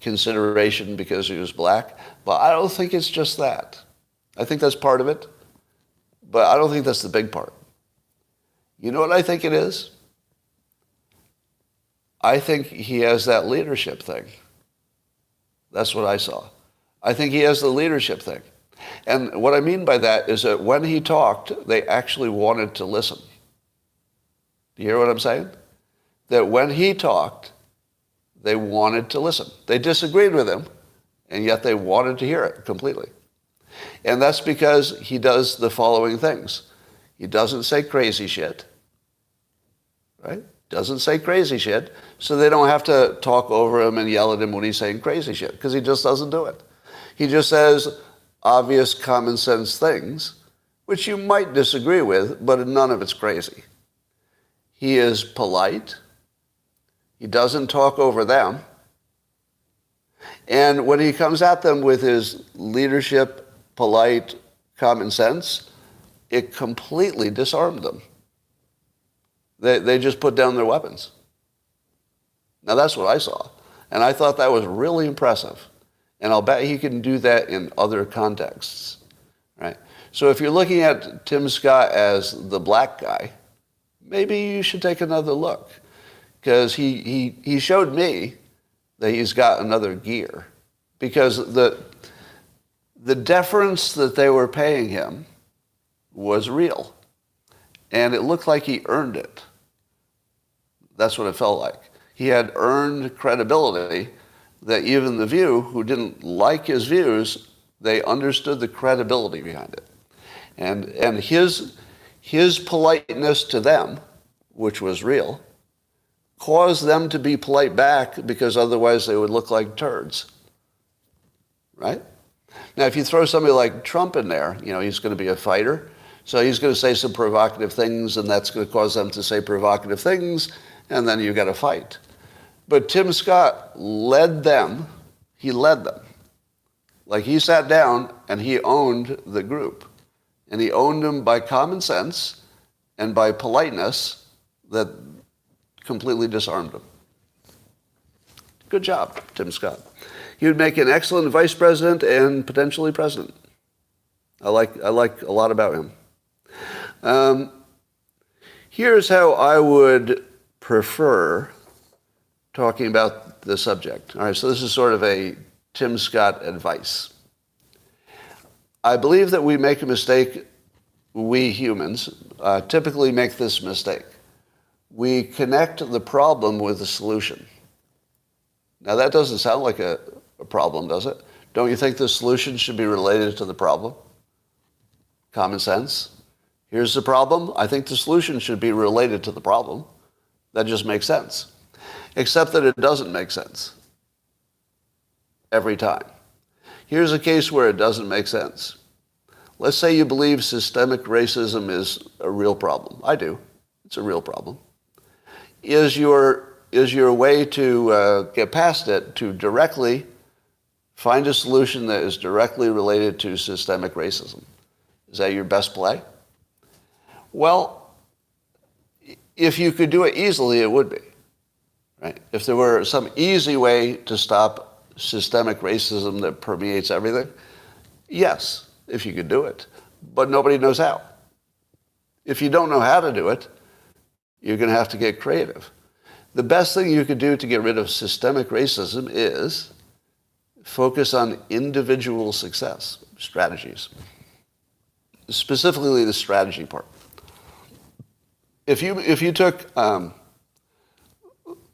consideration because he was black. But I don't think it's just that. I think that's part of it. But I don't think that's the big part. You know what I think it is? I think he has that leadership thing. That's what I saw. I think he has the leadership thing. And what I mean by that is that when he talked, they actually wanted to listen. Do you hear what I'm saying? That when he talked, they wanted to listen. They disagreed with him, and yet they wanted to hear it completely. And that's because he does the following things. He doesn't say crazy shit, right? Doesn't say crazy shit, so they don't have to talk over him and yell at him when he's saying crazy shit, because he just doesn't do it. He just says obvious common sense things, which you might disagree with, but none of it's crazy. He is polite. He doesn't talk over them. And when he comes at them with his leadership, polite common sense, it completely disarmed them. They just put down their weapons. Now that's what I saw. And I thought that was really impressive. And I'll bet he can do that in other contexts, right? So if you're looking at Tim Scott as the black guy, maybe you should take another look. Because he showed me that he's got another gear. Because the deference that they were paying him was real. And it looked like he earned it. That's what it felt like. He had earned credibility that even The View, who didn't like his views, they understood the credibility behind it. And his politeness to them, which was real, caused them to be polite back, because otherwise they would look like turds. Right? Now, if you throw somebody like Trump in there, he's going to be a fighter. So he's going to say some provocative things, and that's going to cause them to say provocative things, and then you've got to fight. But Tim Scott led them. He led them. Like, he sat down and he owned the group. And he owned them by common sense and by politeness that completely disarmed them. Good job, Tim Scott. He would make an excellent vice president and potentially president. I like a lot about him. Here's how I would prefer talking about the subject. All right, so this is sort of a Tim Scott advice. I believe that we make a mistake, we humans, typically make this mistake. We connect the problem with the solution. Now, that doesn't sound like a problem, does it? Don't you think the solution should be related to the problem? Common sense. Here's the problem. I think the solution should be related to the problem. That just makes sense. Except that it doesn't make sense every time. Here's a case where it doesn't make sense. Let's say you believe systemic racism is a real problem. I do. It's a real problem. Is your way to get past it to directly find a solution that is directly related to systemic racism? Is that your best play? Well, if you could do it easily, it would be. Right? If there were some easy way to stop systemic racism that permeates everything, yes, if you could do it. But nobody knows how. If you don't know how to do it, you're going to have to get creative. The best thing you could do to get rid of systemic racism is focus on individual success strategies. Specifically the strategy part. If you took, let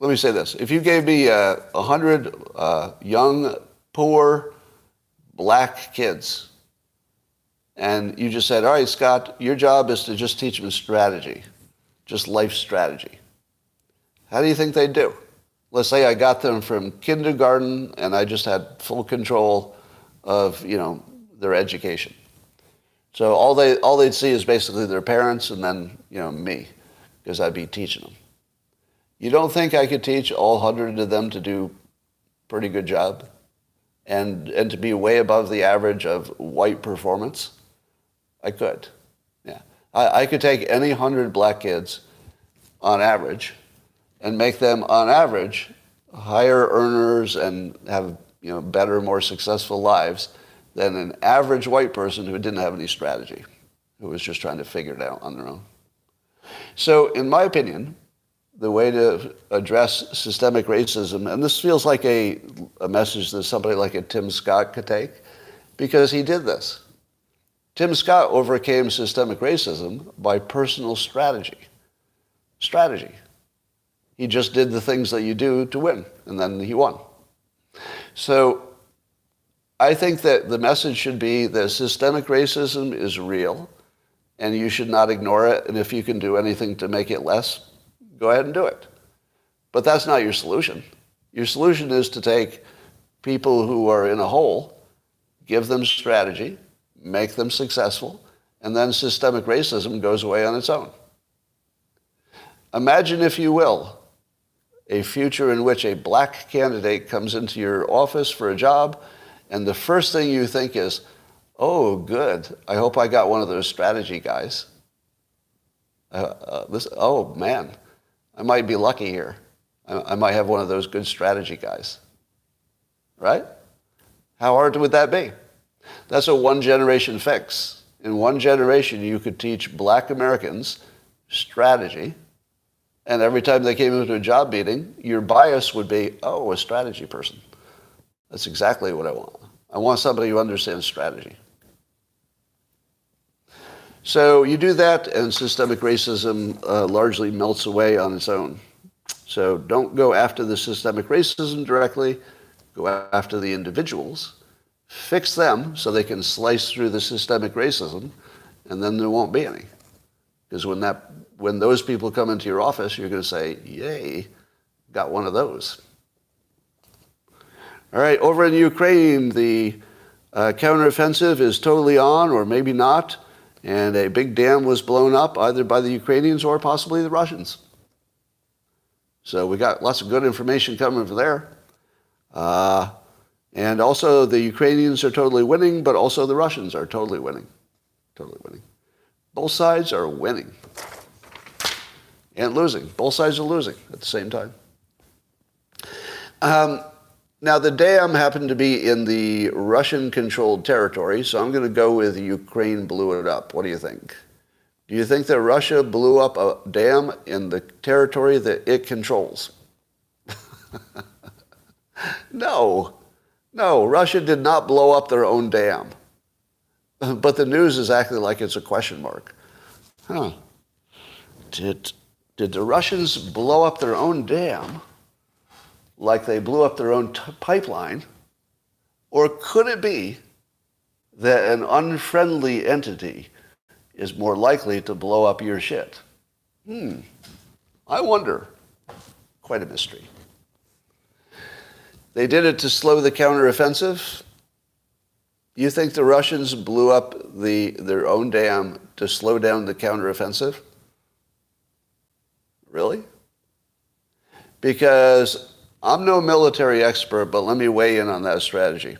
me say this. If you gave me 100 young, poor, black kids, and you just said, all right, Scott, your job is to just teach them strategy, just life strategy. How do you think they'd do? Let's say I got them from kindergarten and I just had full control of, their education. So all they'd see is basically their parents and then, me, because I'd be teaching them. You don't think I could teach all 100 of them to do a pretty good job and to be way above the average of white performance? I could. Yeah. I could take any 100 black kids on average and make them on average higher earners and have, better, more successful lives than an average white person who didn't have any strategy, who was just trying to figure it out on their own. So, in my opinion, the way to address systemic racism, and this feels like a message that somebody like a Tim Scott could take, because he did this. Tim Scott overcame systemic racism by personal strategy. Strategy. He just did the things that you do to win, and then he won. So I think that the message should be that systemic racism is real, and you should not ignore it, and if you can do anything to make it less, go ahead and do it. But that's not your solution. Your solution is to take people who are in a hole, give them strategy, make them successful, and then systemic racism goes away on its own. Imagine, if you will, a future in which a black candidate comes into your office for a job, and the first thing you think is, oh, good, I hope I got one of those strategy guys. Oh, man, I might be lucky here. I might have one of those good strategy guys. Right? How hard would that be? That's a one-generation fix. In one generation, you could teach black Americans strategy, and every time they came into a job meeting, your bias would be, oh, a strategy person. That's exactly what I want. I want somebody who understands strategy. So you do that, and systemic racism largely melts away on its own. So don't go after the systemic racism directly. Go after the individuals. Fix them so they can slice through the systemic racism, and then there won't be any. Because when those people come into your office, you're going to say, yay, got one of those. All right, over in Ukraine, the counteroffensive is totally on, or maybe not, and a big dam was blown up either by the Ukrainians or possibly the Russians. So we got lots of good information coming from there. And also the Ukrainians are totally winning, but also the Russians are totally winning. Totally winning. Both sides are winning and losing. Both sides are losing at the same time. Now, the dam happened to be in the Russian-controlled territory, so I'm going to go with Ukraine blew it up. What do you think? Do you think that Russia blew up a dam in the territory that it controls? No. No, Russia did not blow up their own dam. But the news is acting like it's a question mark. Did the Russians blow up their own dam like they blew up their own pipeline? Or could it be that an unfriendly entity is more likely to blow up your shit? I wonder. Quite a mystery. They did it to slow the counteroffensive. You think the Russians blew up their own dam to slow down the counteroffensive? Really? Because I'm no military expert, but let me weigh in on that strategy.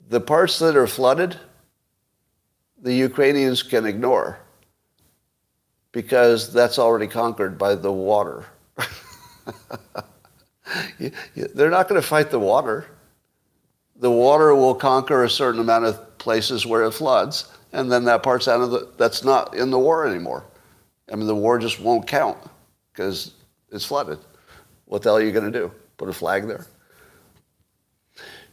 The parts that are flooded, the Ukrainians can ignore because that's already conquered by the water. They're not going to fight the water. The water will conquer a certain amount of places where it floods, and then that part's that's not in the war anymore. I mean, the war just won't count because it's flooded. What the hell are you going to do? Put a flag there?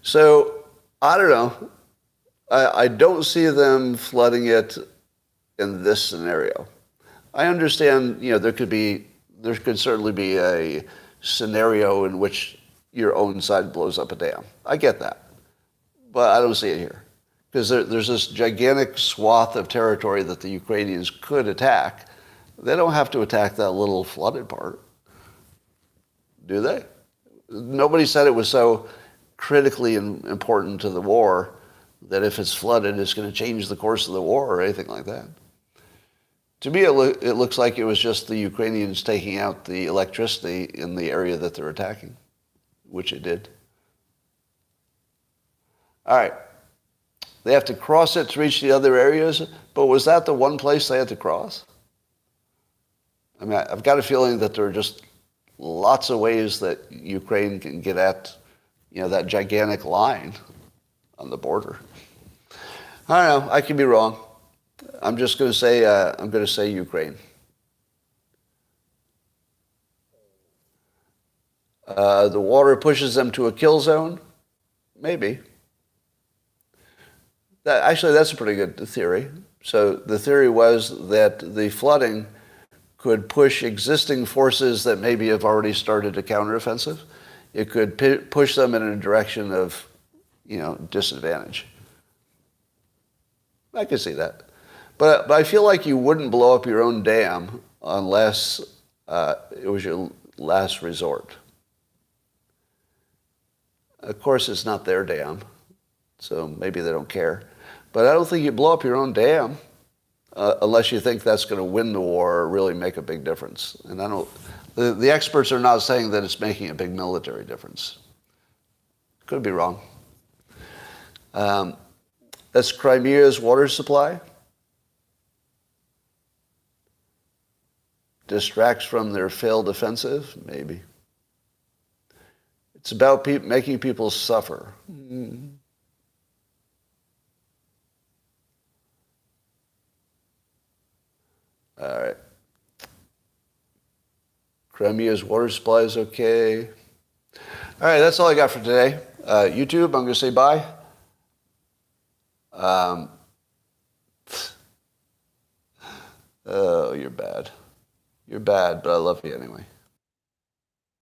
So, I don't know. I don't see them flooding it in this scenario. I understand, there could certainly be a scenario in which your own side blows up a dam. I get that. But I don't see it here. Because there's this gigantic swath of territory that the Ukrainians could attack. They don't have to attack that little flooded part. Do they? Nobody said it was so critically important to the war that if it's flooded, it's going to change the course of the war or anything like that. To me, it looks like it was just the Ukrainians taking out the electricity in the area that they're attacking, which it did. All right. They have to cross it to reach the other areas, but was that the one place they had to cross? I mean, I've got a feeling that there are just lots of ways that Ukraine can get at, that gigantic line on the border. I don't know. I could be wrong. I'm just going to say Ukraine. The water pushes them to a kill zone? Maybe. That's a pretty good theory. So the theory was that the flooding could push existing forces that maybe have already started a counteroffensive. It could push them in a direction of, disadvantage. I could see that. But I feel like you wouldn't blow up your own dam unless it was your last resort. Of course, it's not their dam, so maybe they don't care. But I don't think you blow up your own dam unless you think that's going to win the war or really make a big difference. And I don't. The experts are not saying that it's making a big military difference. Could be wrong. That's Crimea's water supply. Distracts from their failed offensive? Maybe. It's about making people suffer. All right. Crimea's water supply is okay. All right, that's all I got for today. YouTube, I'm going to say bye. Oh, you're bad. You're bad, but I love you anyway.